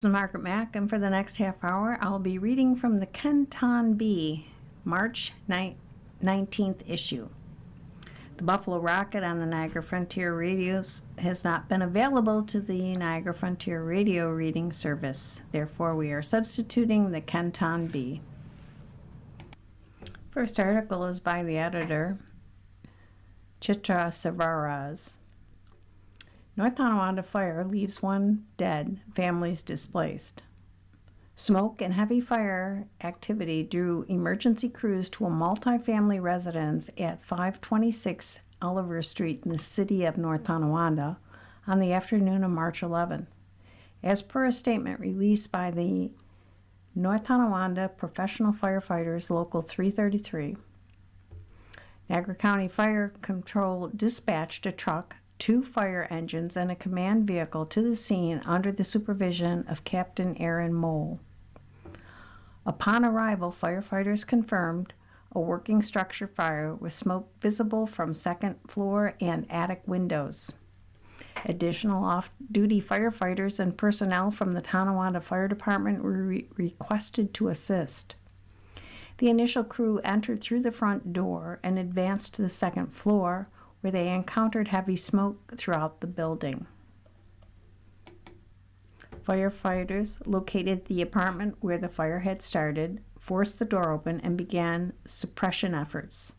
This is Margaret Mack, and for the next half hour, I'll be reading from the Kenton Bee, March 19th issue. The Buffalo Rocket on the Niagara Frontier radios has not been available to the Niagara Frontier radio reading service. Therefore, we are substituting the Kenton Bee. First article is by the editor, Chitra Savaraz. North Tonawanda fire leaves one dead, families displaced. Smoke and heavy fire activity drew emergency crews to a multi-family residence at 526 Oliver Street in the city of North Tonawanda on the afternoon of March 11. As per a statement released by the North Tonawanda Professional Firefighters Local 333, Niagara County Fire Control dispatched a truck, 2 fire engines, and a command vehicle to the scene under the supervision of Captain Aaron Mole. Upon arrival, firefighters confirmed a working structure fire with smoke visible from second floor and attic windows. Additional off-duty firefighters and personnel from the Tonawanda Fire Department were requested to assist. The initial crew entered through the front door and advanced to the second floor, where they encountered heavy smoke throughout the building. Firefighters located the apartment where the fire had started, forced the door open, and began suppression efforts.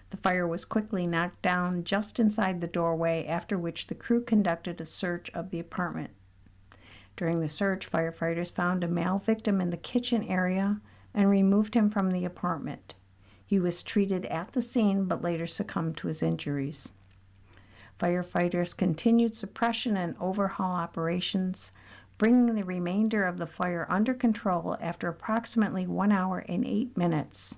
The fire was quickly knocked down just inside the doorway, after which the crew conducted a search of the apartment. During the search, firefighters found a male victim in the kitchen area and removed him from the apartment. He was treated at the scene but later succumbed to his injuries. Firefighters continued suppression and overhaul operations, bringing the remainder of the fire under control after approximately 1 hour and 8 minutes.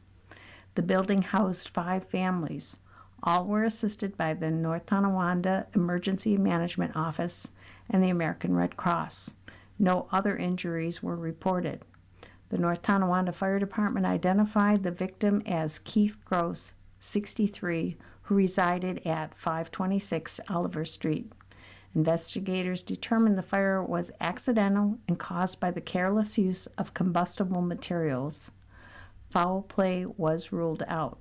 The building housed 5 families. All were assisted by the North Tonawanda Emergency Management Office and the American Red Cross. No other injuries were reported. The North Tonawanda Fire Department identified the victim as Keith Gross, 63, who resided at 526 Oliver Street. Investigators determined the fire was accidental and caused by the careless use of combustible materials. Foul play was ruled out.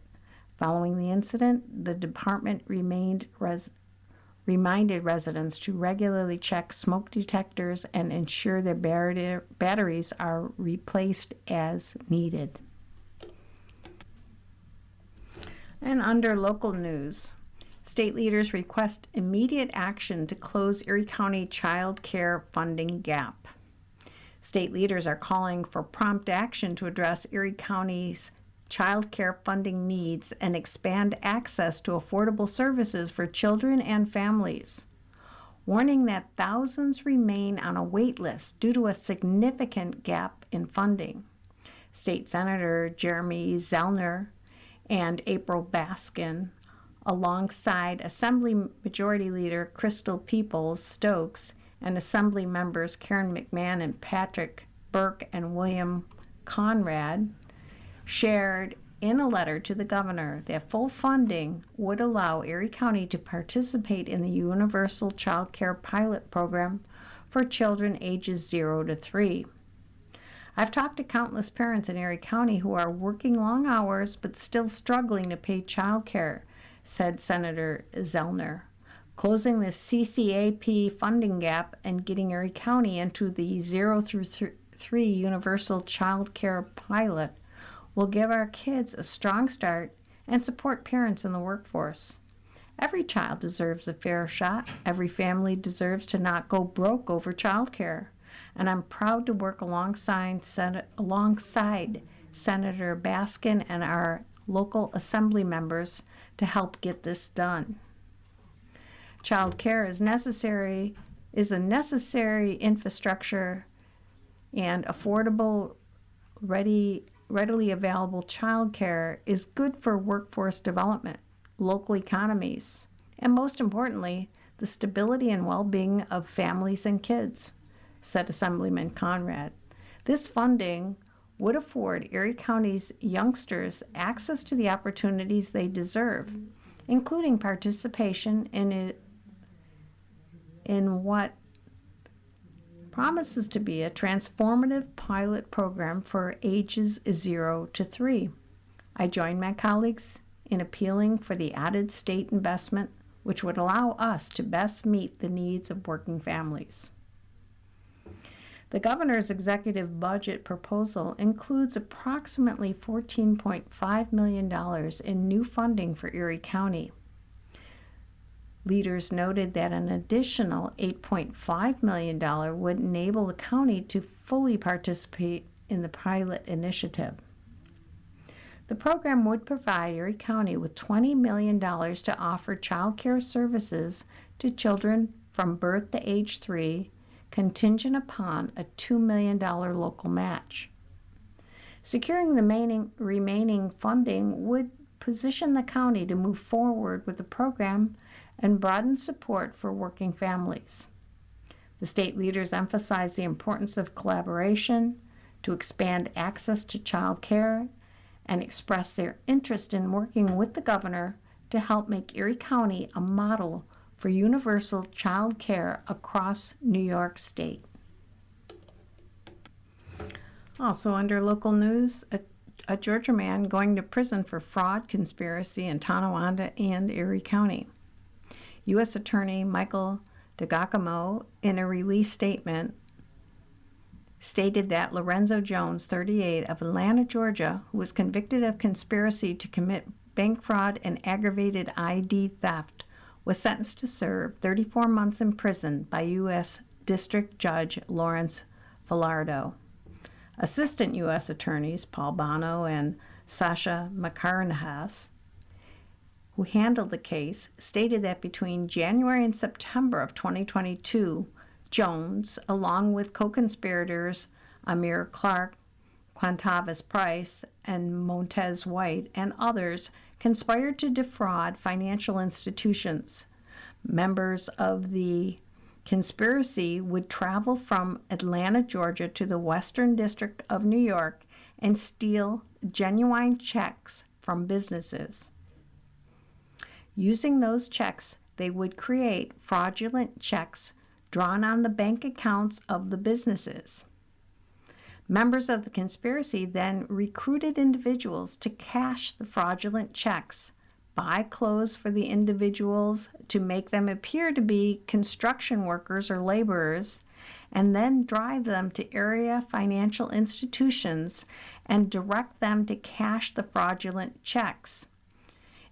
Following the incident, the department reminded residents to regularly check smoke detectors and ensure their batteries are replaced as needed. And under local news, state leaders request immediate action to close Erie County child care funding gap. State leaders are calling for prompt action to address Erie County's child care funding needs and expand access to affordable services for children and families, warning that thousands remain on a wait list due to a significant gap in funding. State Senator Jeremy Zellner and April Baskin, alongside Assembly Majority Leader Crystal Peoples-Stokes and Assembly members Karen McMahon and Patrick Burke and William Conrad, shared in a letter to the governor that full funding would allow Erie County to participate in the Universal Child Care Pilot Program for children ages 0 to 3. I've talked to countless parents in Erie County who are working long hours but still struggling to pay child care, said Senator Zellner. Closing the CCAP funding gap and getting Erie County into the 0 through 3 Universal Child Care Pilot will give our kids a strong start and support parents in the workforce. Every child deserves a fair shot. Every family deserves to not go broke over child care. And I'm proud to work alongside Senator Baskin and our local assembly members to help get this done. Child care is a necessary infrastructure, and affordable, readily available child care is good for workforce development, local economies, and most importantly, the stability and well-being of families and kids, said Assemblyman Conrad. This funding would afford Erie County's youngsters access to the opportunities they deserve, including participation in what promises to be a transformative pilot program for ages 0 to 3. I join my colleagues in appealing for the added state investment, which would allow us to best meet the needs of working families. The governor's executive budget proposal includes approximately $14.5 million in new funding for Erie County. Leaders noted that an additional $8.5 million would enable the county to fully participate in the pilot initiative. The program would provide Erie County with $20 million to offer child care services to children from birth to age 3, contingent upon a $2 million local match. Securing the remaining funding would position the county to move forward with the program and broaden support for working families. The state leaders emphasized the importance of collaboration to expand access to child care and express their interest in working with the governor to help make Erie County a model for universal child care across New York State. Also under local news, a Georgia man going to prison for fraud conspiracy in Tonawanda and Erie County. U.S. Attorney Michael DeGiacomo, in a release statement, stated that Lorenzo Jones, 38, of Atlanta, Georgia, who was convicted of conspiracy to commit bank fraud and aggravated ID theft, was sentenced to serve 34 months in prison by U.S. District Judge Lawrence Villardo. Assistant U.S. Attorneys Paul Bono and Sasha Makarnahas, who handled the case, stated that between January and September of 2022, Jones, along with co-conspirators Amir Clark, Quantavis Price, and Montez White, and others, conspired to defraud financial institutions. Members of the conspiracy would travel from Atlanta, Georgia, to the Western District of New York and steal genuine checks from businesses. Using those checks, they would create fraudulent checks drawn on the bank accounts of the businesses. Members of the conspiracy then recruited individuals to cash the fraudulent checks, buy clothes for the individuals to make them appear to be construction workers or laborers, and then drive them to area financial institutions and direct them to cash the fraudulent checks.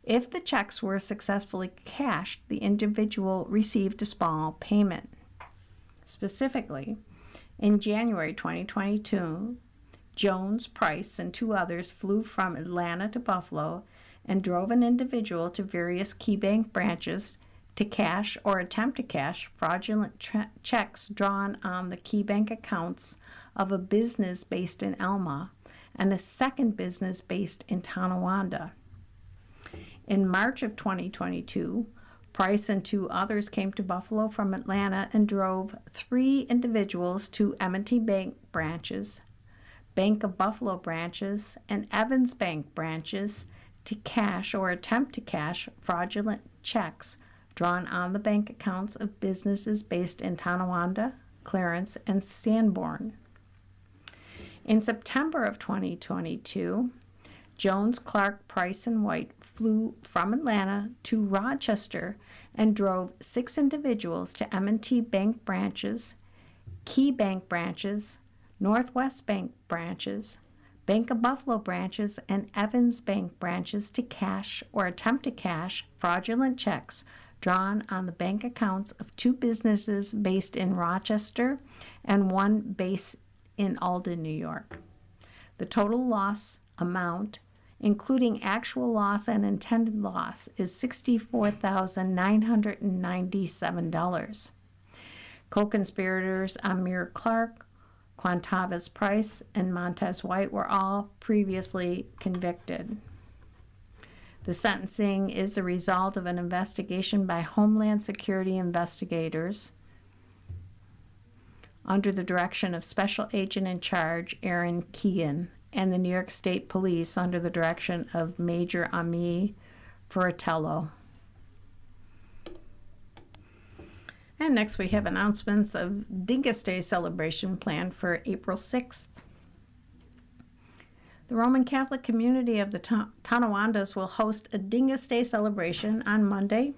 If the checks were successfully cashed, the individual received a small payment. Specifically, in January 2022, Jones, Price, and 2 others flew from Atlanta to Buffalo and drove an individual to various key bank branches to cash or attempt to cash fraudulent checks drawn on the key bank accounts of a business based in Elma and a second business based in Tonawanda. In March of 2022, Price and 2 others came to Buffalo from Atlanta and drove 3 individuals to M&T Bank branches, Bank of Buffalo branches, and Evans Bank branches to cash or attempt to cash fraudulent checks drawn on the bank accounts of businesses based in Tonawanda, Clarence, and Sanborn. In September of 2022, Jones, Clark, Price, and White flew from Atlanta to Rochester and drove 6 individuals to M&T Bank branches, Key Bank branches, Northwest Bank branches, Bank of Buffalo branches, and Evans Bank branches to cash or attempt to cash fraudulent checks drawn on the bank accounts of 2 businesses based in Rochester and 1 based in Alden, New York. The total loss amount, including actual loss and intended loss, is $64,997. Co-conspirators Amir Clark, Quantavis Price, and Montez White were all previously convicted. The sentencing is the result of an investigation by Homeland Security investigators under the direction of Special Agent in Charge Aaron Keegan and the New York State Police under the direction of Major Ami Ferratello. And next we have announcements of Dingus Day celebration planned for April 6th. The Roman Catholic community of the Tonawandas will host a Dingus Day celebration on Monday,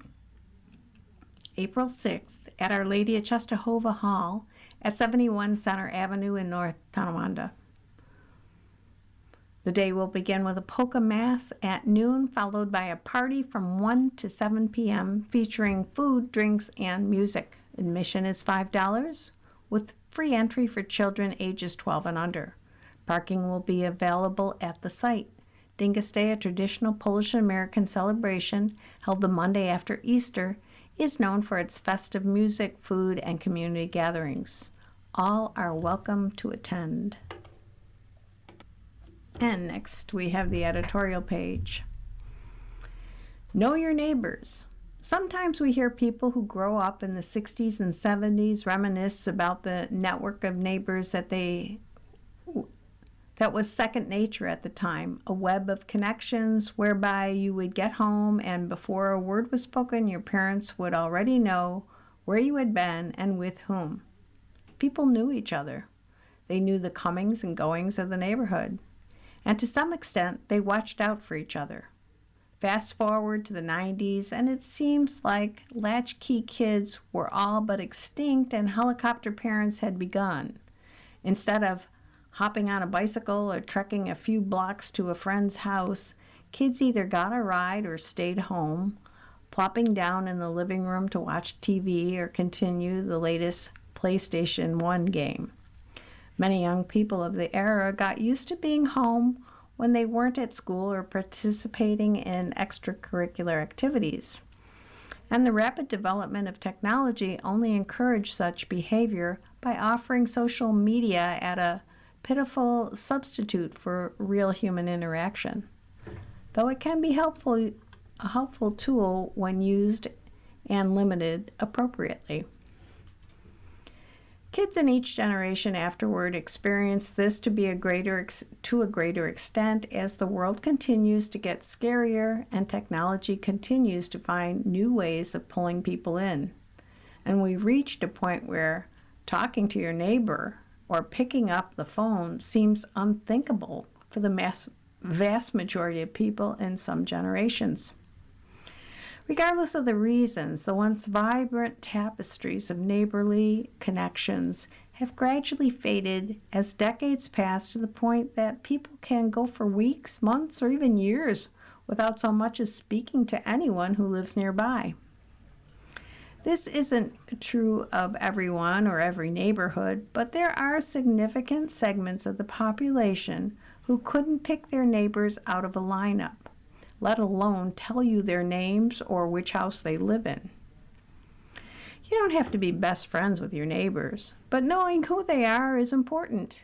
April 6th at Our Lady of Czestochowa Hall at 71 Center Avenue in North Tonawanda. The day will begin with a polka mass at noon, followed by a party from 1 to 7 p.m. featuring food, drinks, and music. Admission is $5, with free entry for children ages 12 and under. Parking will be available at the site. Dingus Day, a traditional Polish-American celebration held the Monday after Easter, is known for its festive music, food, and community gatherings. All are welcome to attend. And next we have the editorial page. Know your neighbors. Sometimes we hear people who grow up in the 60s and 70s reminisce about the network of neighbors that was second nature at the time, a web of connections whereby you would get home and before a word was spoken, your parents would already know where you had been and with whom. People knew each other. They knew the comings and goings of the neighborhood. And to some extent, they watched out for each other. Fast forward to the 90s, and it seems like latchkey kids were all but extinct and helicopter parents had begun. Instead of hopping on a bicycle or trekking a few blocks to a friend's house, kids either got a ride or stayed home, plopping down in the living room to watch TV or continue the latest PlayStation 1 game. Many young people of the era got used to being home when they weren't at school or participating in extracurricular activities. And the rapid development of technology only encouraged such behavior by offering social media at a pitiful substitute for real human interaction. Though it can be a helpful tool when used and limited appropriately. Kids in each generation afterward experience this to a greater extent as the world continues to get scarier and technology continues to find new ways of pulling people in. And we've reached a point where talking to your neighbor or picking up the phone seems unthinkable for the vast majority of people in some generations. Regardless of the reasons, the once vibrant tapestries of neighborly connections have gradually faded as decades pass to the point that people can go for weeks, months, or even years without so much as speaking to anyone who lives nearby. This isn't true of everyone or every neighborhood, but there are significant segments of the population who couldn't pick their neighbors out of a lineup, let alone tell you their names or which house they live in. You don't have to be best friends with your neighbors, but knowing who they are is important.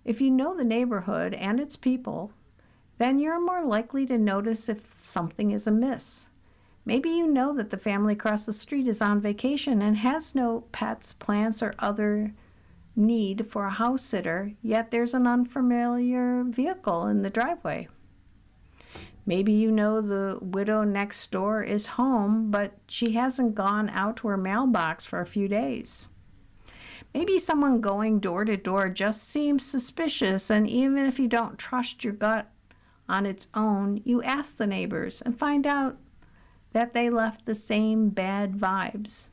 If you know the neighborhood and its people, then you're more likely to notice if something is amiss. Maybe you know that the family across the street is on vacation and has no pets, plants, or other need for a house sitter, yet there's an unfamiliar vehicle in the driveway. Maybe you know the widow next door is home, but she hasn't gone out to her mailbox for a few days. Maybe someone going door to door just seems suspicious, and even if you don't trust your gut on its own, you ask the neighbors and find out that they left the same bad vibes.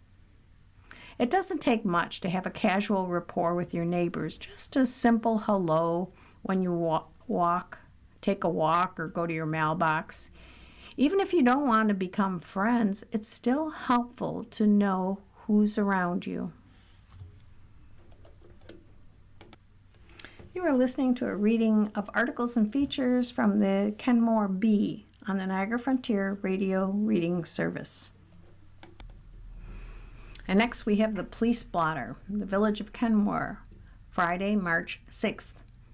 It doesn't take much to have a casual rapport with your neighbors, just a simple hello when you take a walk, or go to your mailbox. Even if you don't want to become friends, it's still helpful to know who's around you. You are listening to a reading of articles and features from the Kenmore Bee on the Niagara Frontier Radio Reading Service. And next we have the police blotter, the village of Kenmore, Friday, March 6th.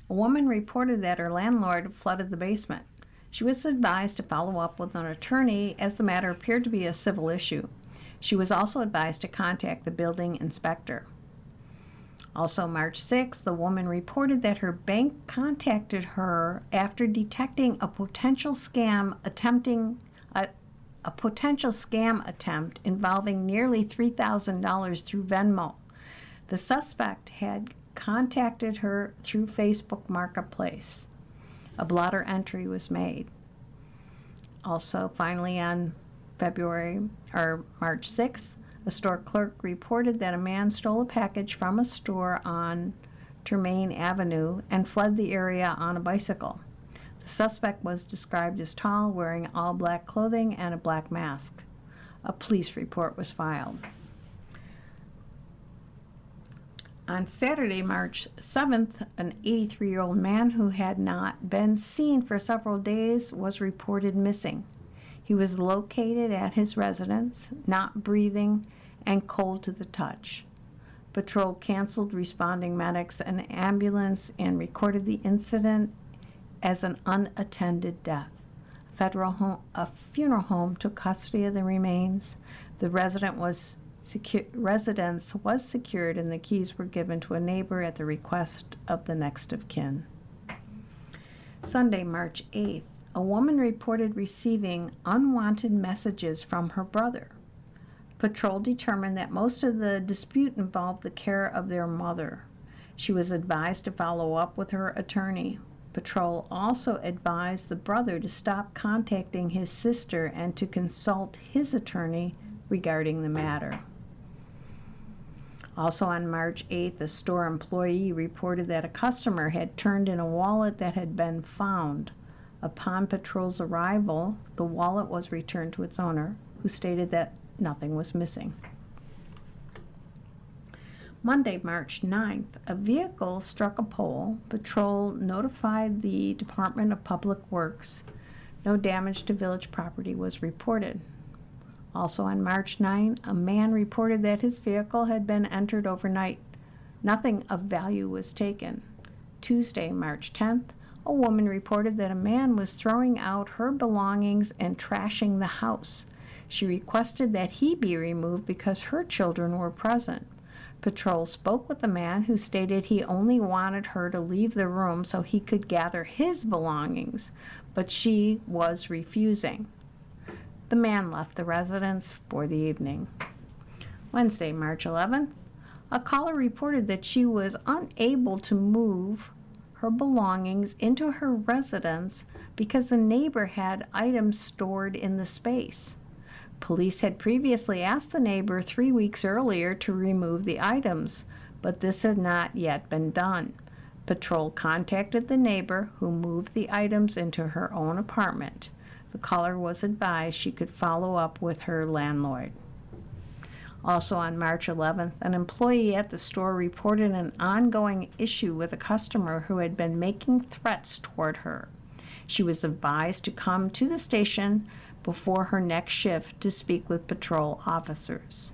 A woman reported that her landlord flooded the basement. She was advised to follow up with an attorney as the matter appeared to be a civil issue. She was also advised to contact the building inspector. Also March 6th, the woman reported that her bank contacted her after detecting a potential scam a potential scam attempt involving nearly $3,000 through Venmo. The suspect had contacted her through Facebook Marketplace. A blotter entry was made. Also, finally on March 6th, a store clerk reported that a man stole a package from a store on Tremaine Avenue and fled the area on a bicycle. The suspect was described as tall, wearing all black clothing and a black mask. A police report was filed. On Saturday, March 7th, an 83-year-old man who had not been seen for several days was reported missing. He was located at his residence, not breathing and cold to the touch. Patrol canceled responding medics and ambulance and recorded the incident as an unattended death. A funeral home took custody of the remains. The residence was secured and the keys were given to a neighbor at the request of the next of kin. Sunday, March 8th, a woman reported receiving unwanted messages from her brother. Patrol determined that most of the dispute involved the care of their mother. She was advised to follow up with her attorney. Patrol also advised the brother to stop contacting his sister and to consult his attorney regarding the matter. Also on March 8th, a store employee reported that a customer had turned in a wallet that had been found. Upon Patrol's arrival, the wallet was returned to its owner, who stated that nothing was missing. Monday, March 9th, a vehicle struck a pole. Patrol notified the Department of Public Works. No damage to village property was reported. Also on March 9, a man reported that his vehicle had been entered overnight. Nothing of value was taken. Tuesday, March 10th, a woman reported that a man was throwing out her belongings and trashing the house. She requested that he be removed because her children were present. Patrol spoke with the man, who stated he only wanted her to leave the room so he could gather his belongings, but she was refusing. The man left the residence for the evening. Wednesday, March 11th, a caller reported that she was unable to move her belongings into her residence because a neighbor had items stored in the space. Police had previously asked the neighbor 3 weeks earlier to remove the items, but this had not yet been done. Patrol contacted the neighbor, who moved the items into her own apartment. The caller was advised she could follow up with her landlord. Also on March 11th, an employee at the store reported an ongoing issue with a customer who had been making threats toward her. She was advised to come to the station before her next shift to speak with patrol officers.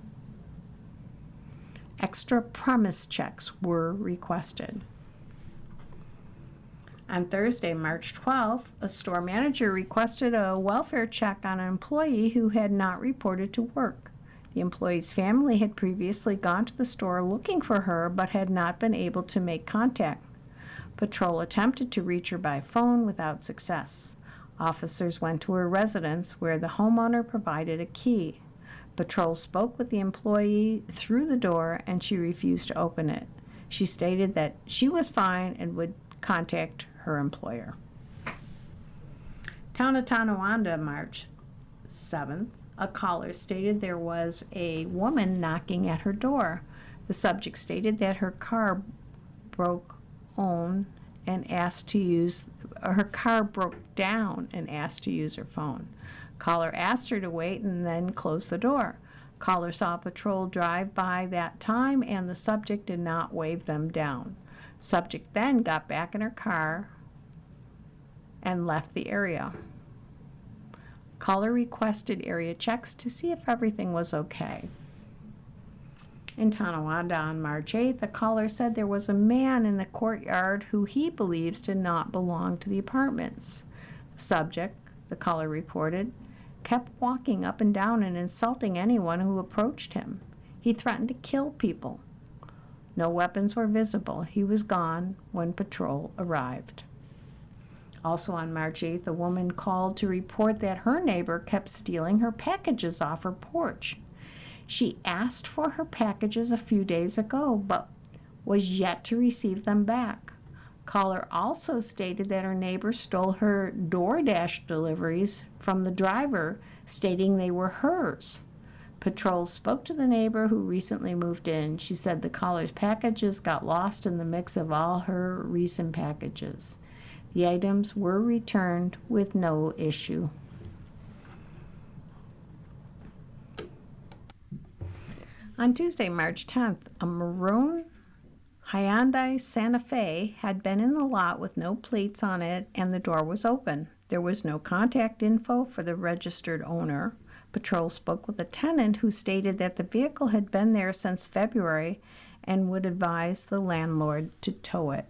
Extra premise checks were requested. On Thursday, March 12th, a store manager requested a welfare check on an employee who had not reported to work. The employee's family had previously gone to the store looking for her but had not been able to make contact. Patrol attempted to reach her by phone without success. Officers went to her residence, where the homeowner provided a key. Patrol spoke with the employee through the door, and she refused to open it. She stated that she was fine and would contact her employer. Town of Tonawanda, March 7th, a caller stated there was a woman knocking at her door. The subject stated that her car broke down and asked to use her phone. Caller asked her to wait and then closed the door. Caller saw patrol drive by that time, and the subject did not wave them down. Subject then got back in her car and left the area. Caller requested area checks to see if everything was okay. In Tonawanda on March 8th, a caller said there was a man in the courtyard who he believes did not belong to the apartments. The subject, the caller reported, kept walking up and down and insulting anyone who approached him. He threatened to kill people. No weapons were visible. He was gone when patrol arrived. Also on March 8th, a woman called to report that her neighbor kept stealing her packages off her porch. She asked for her packages a few days ago, but was yet to receive them back. Caller also stated that her neighbor stole her DoorDash deliveries from the driver, stating they were hers. Patrol spoke to the neighbor who recently moved in. She said the caller's packages got lost in the mix of all her recent packages. The items were returned with no issue. On Tuesday, March 10th, a maroon Hyundai Santa Fe had been in the lot with no plates on it, and the door was open. There was no contact info for the registered owner. Patrol spoke with a tenant who stated that the vehicle had been there since February and would advise the landlord to tow it.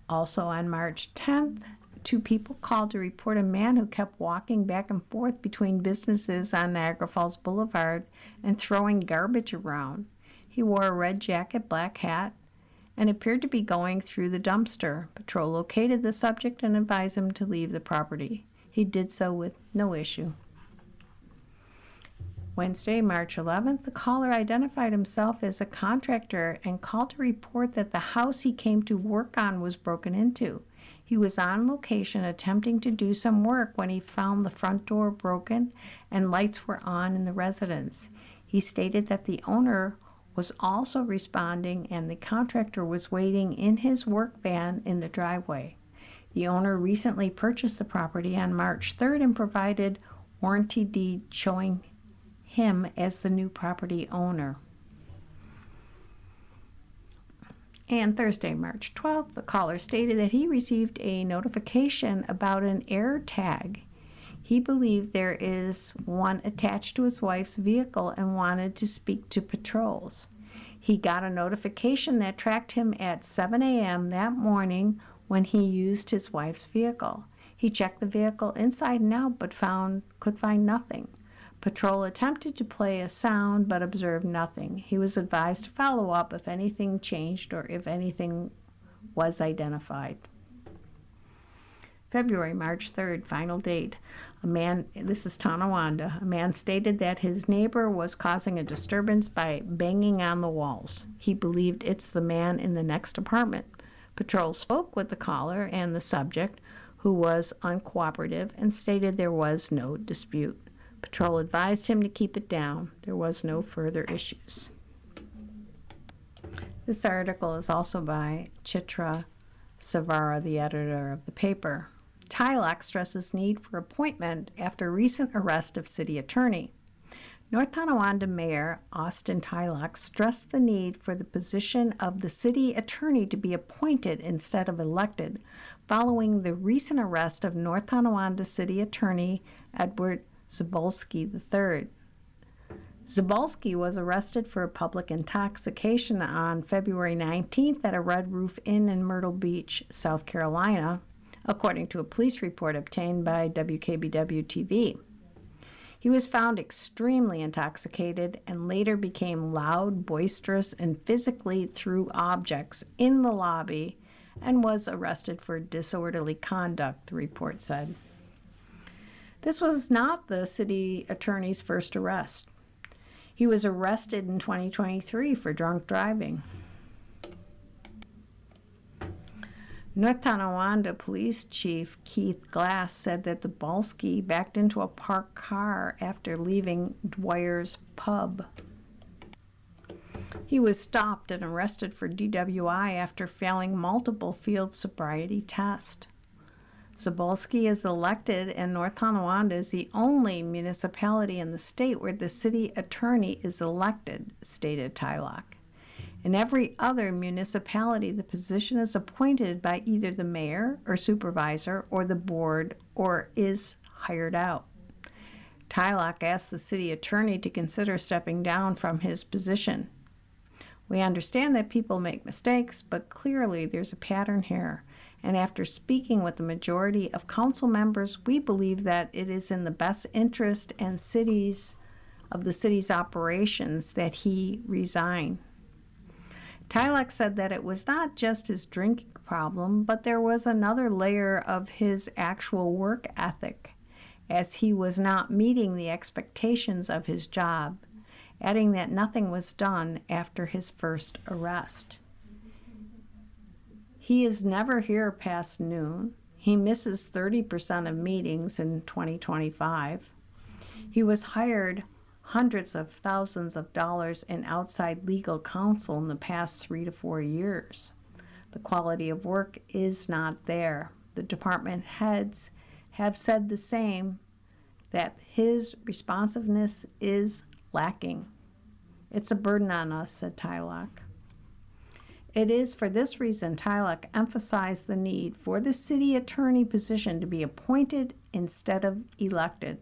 Also on March 10th, 2 people called to report a man who kept walking back and forth between businesses on Niagara Falls Boulevard and throwing garbage around. He wore a red jacket, black hat, and appeared to be going through the dumpster. Patrol located the subject and advised him to leave the property. He did so with no issue. Wednesday, March 11th, the caller identified himself as a contractor and called to report that the house he came to work on was broken into. He was on location attempting to do some work when he found the front door broken and lights were on in the residence. He stated that the owner was also responding and the contractor was waiting in his work van in the driveway. The owner recently purchased the property on March 3rd and provided warranty deed showing him as the new property owner. And Thursday, March 12th, the caller stated that he received a notification about an air tag. He believed there is one attached to his wife's vehicle and wanted to speak to patrols. He got a notification that tracked him at 7 a.m. that morning when he used his wife's vehicle. He checked the vehicle inside and out but could find nothing. Patrol attempted to play a sound but observed nothing. He was advised to follow up if anything changed or if anything was identified. February, March 3rd, final date. This is Tonawanda. A man stated that his neighbor was causing a disturbance by banging on the walls. He believed it's the man in the next apartment. Patrol spoke with the caller and the subject, who was uncooperative, and stated there was no dispute. Patrol advised him to keep it down. There was no further issues. This article is also by Chitra Savara, the editor of the paper. Tylock stresses need for appointment after recent arrest of city attorney. North Tonawanda Mayor Austin Tylock stressed the need for the position of the city attorney to be appointed instead of elected, following the recent arrest of North Tonawanda City Attorney Edward Zabolski III. Zabolski was arrested for public intoxication on February 19th at a Red Roof Inn in Myrtle Beach, South Carolina, according to a police report obtained by WKBW-TV. He was found extremely intoxicated and later became loud, boisterous, and physically threw objects in the lobby and was arrested for disorderly conduct, the report said. This was not the city attorney's first arrest. He was arrested in 2023 for drunk driving. North Tonawanda Police Chief Keith Glass said that Zabolski backed into a parked car after leaving Dwyer's Pub. He was stopped and arrested for DWI after failing multiple field sobriety tests. Zabolski is elected, and North Tonawanda is the only municipality in the state where the city attorney is elected, stated Tylock. In every other municipality, the position is appointed by either the mayor or supervisor or the board or is hired out. Tylock asked the city attorney to consider stepping down from his position. We understand that people make mistakes, but clearly there's a pattern here. And after speaking with the majority of council members, we believe that it is in the best interest and of the city's operations that he resign. Tylek said that it was not just his drinking problem, but there was another layer of his actual work ethic, as he was not meeting the expectations of his job, adding that nothing was done after his first arrest. He is never here past noon. He misses 30% of meetings in 2025. He was hired hundreds of thousands of dollars in outside legal counsel in the past 3 to 4 years. The quality of work is not there. The department heads have said the same, that his responsiveness is lacking. It's a burden on us, said Tylek. It is for this reason Tylek emphasized the need for the city attorney position to be appointed instead of elected.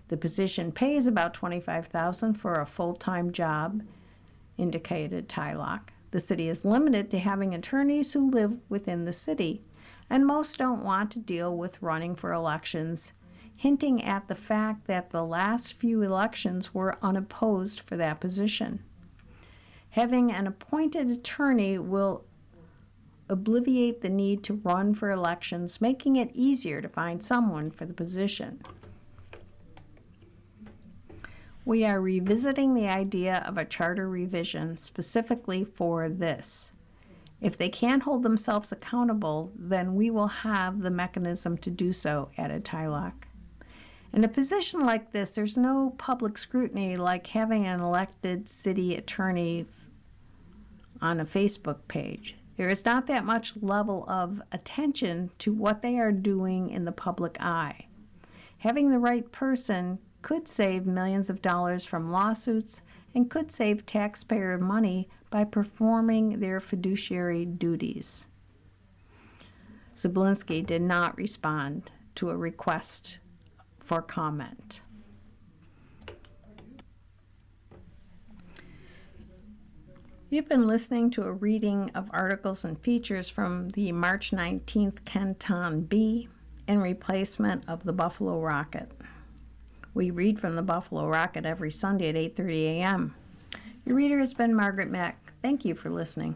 The position pays about $25,000 for a full-time job, indicated Tylek. The city is limited to having attorneys who live within the city, and most don't want to deal with running for elections, hinting at the fact that the last few elections were unopposed for that position. Having an appointed attorney will obviate the need to run for elections, making it easier to find someone for the position. We are revisiting the idea of a charter revision specifically for this. If they can't hold themselves accountable, then we will have the mechanism to do so, added Tylek. In a position like this, there's no public scrutiny like having an elected city attorney on a Facebook page. There is not that much level of attention to what they are doing in the public eye. Having the right person could save millions of dollars from lawsuits and could save taxpayer money by performing their fiduciary duties. Zablinski did not respond to a request for comment. You've been listening to a reading of articles and features from the March 19th Canton Bee in replacement of the Buffalo Rocket. We read from the Buffalo Rocket every Sunday at 8:30 a.m. Your reader has been Margaret Mack. Thank you for listening.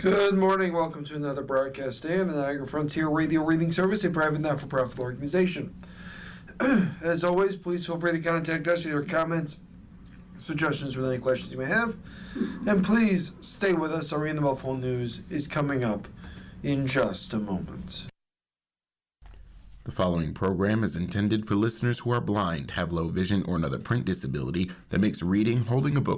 Good morning. Welcome to another broadcast day on the Niagara Frontier Radio Reading Service, a private not-for-profit organization. As always, please feel free to contact us with your comments, suggestions, with any questions you may have. And please stay with us. Our Reading the Buffalo News is coming up in just a moment. The following program is intended for listeners who are blind, have low vision, or another print disability that makes reading, holding a book,